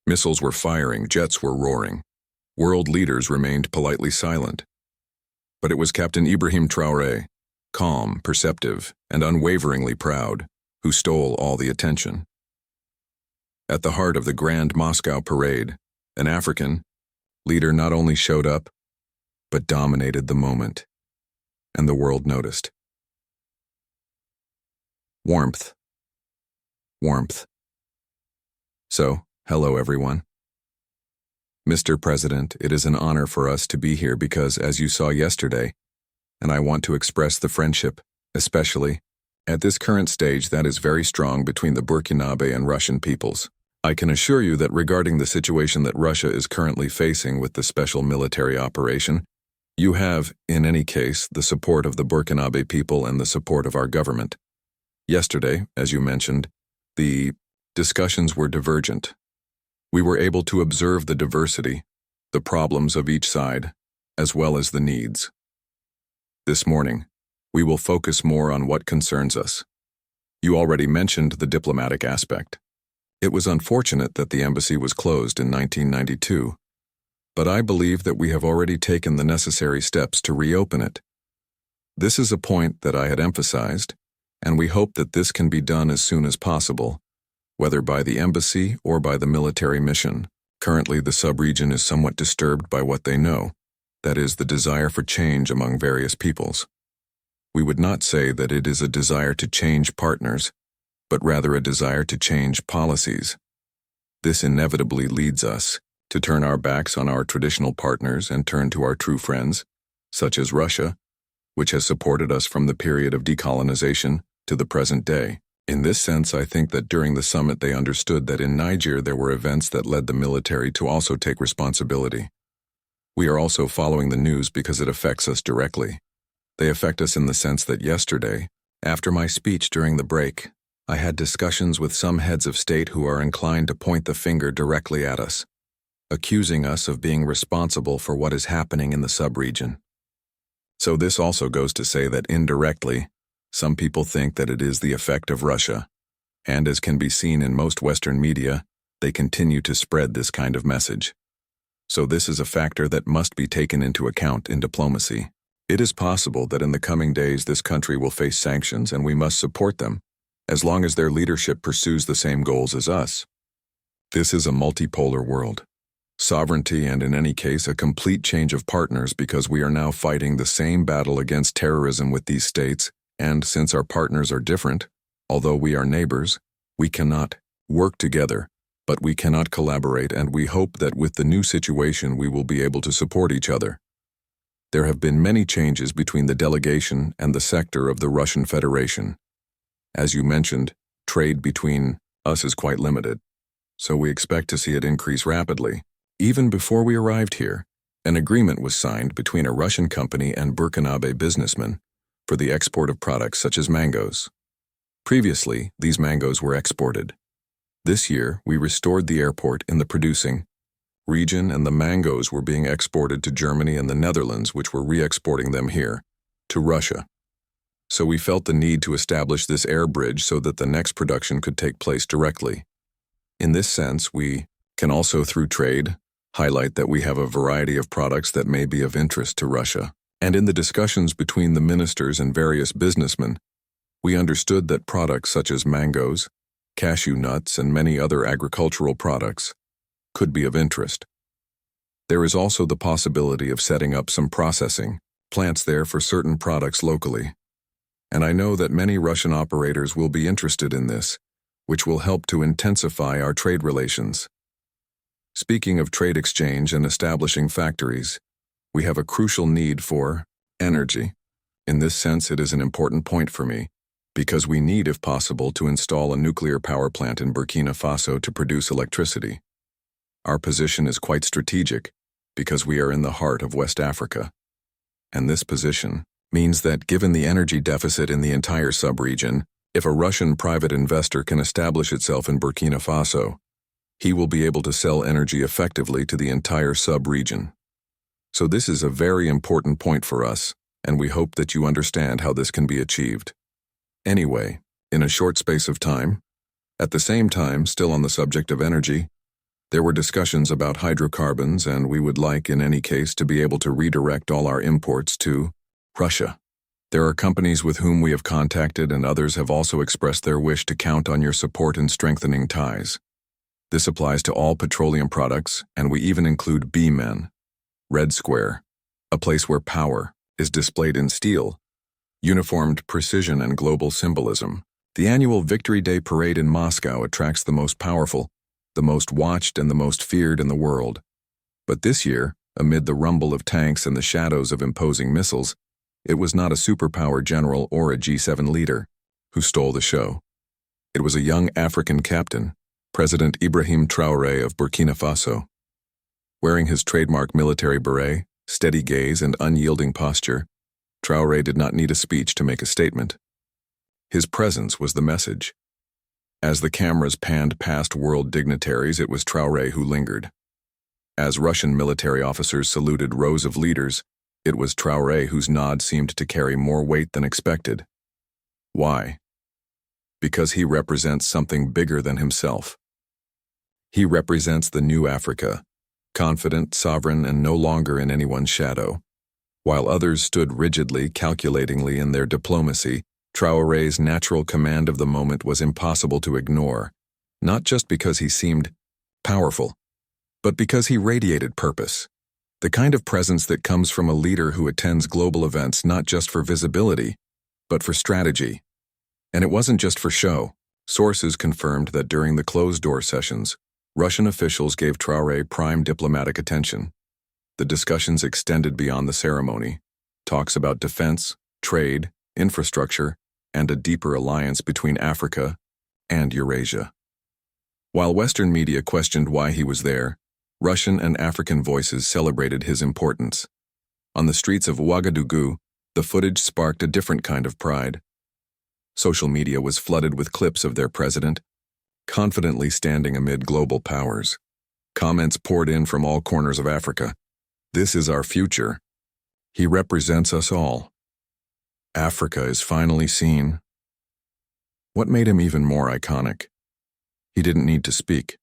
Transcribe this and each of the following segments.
Missiles were firing, jets were roaring. World leaders remained politely silent. But it was Captain Ibrahim Traoré, calm, perceptive, and unwaveringly proud, who stole all the attention. At the heart of the grand Moscow parade, an African leader not only showed up, but dominated the moment, and the world noticed. Warmth. Warmth. So, hello everyone. Mr. President, it is an honor for us to be here because, as you saw yesterday, and I want to express the friendship, especially at this current stage that is very strong between the Burkinabe and Russian peoples. I can assure you that regarding the situation that Russia is currently facing with the special military operation, you have, in any case, the support of the Burkinabe people and the support of our government. Yesterday, as you mentioned, the discussions were divergent. We were able to observe the diversity, the problems of each side, as well as the needs. This morning, we will focus more on what concerns us. You already mentioned the diplomatic aspect. It was unfortunate that the embassy was closed in 1992, but I believe that we have already taken the necessary steps to reopen it. This is a point that I had emphasized, and we hope that this can be done as soon as possible, whether by the embassy or by the military mission. Currently, the sub-region is somewhat disturbed by what they know, that is, the desire for change among various peoples. We would not say that it is a desire to change partners, but rather a desire to change policies. This inevitably leads us to turn our backs on our traditional partners and turn to our true friends, such as Russia, which has supported us from the period of decolonization to the present day. In this sense, I think that during the summit they understood that in Niger there were events that led the military to also take responsibility. We are also following the news because it affects us directly. They affect us in the sense that yesterday, after my speech during the break, I had discussions with some heads of state who are inclined to point the finger directly at us, accusing us of being responsible for what is happening in the sub-region. So this also goes to say that indirectly, some people think that it is the effect of Russia, and as can be seen in most Western media, they continue to spread this kind of message. So this is a factor that must be taken into account in diplomacy. It is possible that in the coming days this country will face sanctions and we must support them, as long as their leadership pursues the same goals as us. This is a multipolar world. Sovereignty and in any case a complete change of partners because we are now fighting the same battle against terrorism with these states, and since our partners are different, although we are neighbors, we cannot work together, but we cannot collaborate, and we hope that with the new situation we will be able to support each other. There have been many changes between the delegation and the sector of the Russian Federation. As you mentioned, trade between us is quite limited, so we expect to see it increase rapidly. Even before we arrived here, an agreement was signed between a Russian company and Burkinabe businessmen for the export of products such as mangoes. Previously, these mangoes were exported. This year, we restored the airport in the producing region and the mangoes were being exported to Germany and the Netherlands, which were re-exporting them here, to Russia. So we felt the need to establish this air bridge so that the next production could take place directly. In this sense, we can also, through trade, highlight that we have a variety of products that may be of interest to Russia. And in the discussions between the ministers and various businessmen, we understood that products such as mangoes, cashew nuts, and many other agricultural products could be of interest. There is also the possibility of setting up some processing plants there for certain products locally. And I know that many Russian operators will be interested in this, which will help to intensify our trade relations. Speaking of trade exchange and establishing factories, we have a crucial need for energy. In this sense, it is an important point for me, because we need, if possible, to install a nuclear power plant in Burkina Faso to produce electricity. Our position is quite strategic, because we are in the heart of West Africa. And this position means that given the energy deficit in the entire sub-region, if a Russian private investor can establish itself in Burkina Faso, he will be able to sell energy effectively to the entire sub-region. So this is a very important point for us, and we hope that you understand how this can be achieved. Anyway, in a short space of time, at the same time, still on the subject of energy, There were discussions about hydrocarbons, and we would like, in any case, to be able to redirect all our imports to Russia. There are companies with whom we have contacted, and others have also expressed their wish to count on your support in strengthening ties. This applies to all petroleum products, and we even include B-Men. Red Square, a place where power is displayed in steel, uniformed precision and global symbolism. The annual Victory Day parade in Moscow attracts the most powerful, the most watched, and the most feared in the world. But this year, amid the rumble of tanks and the shadows of imposing missiles, it was not a superpower general or a G7 leader who stole the show. It was a young African captain, President Ibrahim Traoré of Burkina Faso. Wearing his trademark military beret, steady gaze, and unyielding posture, Traoré did not need a speech to make a statement. His presence was the message. As the cameras panned past world dignitaries, it was Traoré who lingered. As Russian military officers saluted rows of leaders, it was Traoré whose nod seemed to carry more weight than expected. Why? Because he represents something bigger than himself. He represents the new Africa, confident, sovereign, and no longer in anyone's shadow. While others stood rigidly, calculatingly in their diplomacy, Traoré's natural command of the moment was impossible to ignore, not just because he seemed powerful, but because he radiated purpose. The kind of presence that comes from a leader who attends global events not just for visibility, but for strategy. And it wasn't just for show. Sources confirmed that during the closed-door sessions, Russian officials gave Traoré prime diplomatic attention. The discussions extended beyond the ceremony. Talks about defense, trade, infrastructure, and a deeper alliance between Africa and Eurasia. While Western media questioned why he was there, Russian and African voices celebrated his importance. On the streets of Ouagadougou, the footage sparked a different kind of pride. Social media was flooded with clips of their president, confidently standing amid global powers. Comments poured in from all corners of Africa. This is our future. He represents us all. Africa is finally seen. What made him even more iconic? He didn't need to speak.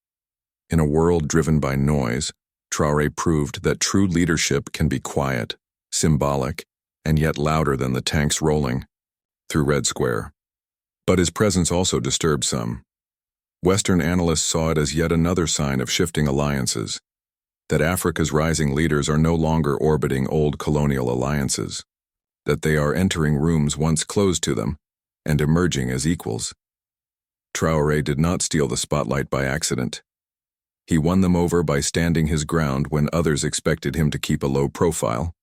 In a world driven by noise, Traoré proved that true leadership can be quiet, symbolic, and yet louder than the tanks rolling through Red Square. But his presence also disturbed some. Western analysts saw it as yet another sign of shifting alliances, that Africa's rising leaders are no longer orbiting old colonial alliances, that they are entering rooms once closed to them and emerging as equals. Traoré did not steal the spotlight by accident. He won them over by standing his ground when others expected him to keep a low profile.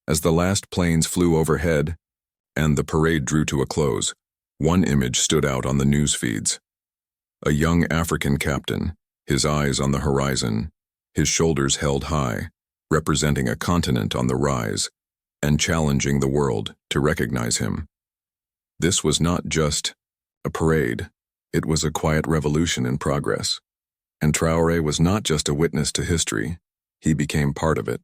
As the last planes flew overhead and the parade drew to a close, one image stood out on the news feeds. A young African captain, his eyes on the horizon, his shoulders held high, representing a continent on the rise, and challenging the world to recognize him. This was not just a parade, it was a quiet revolution in progress. And Traoré was not just a witness to history, he became part of it.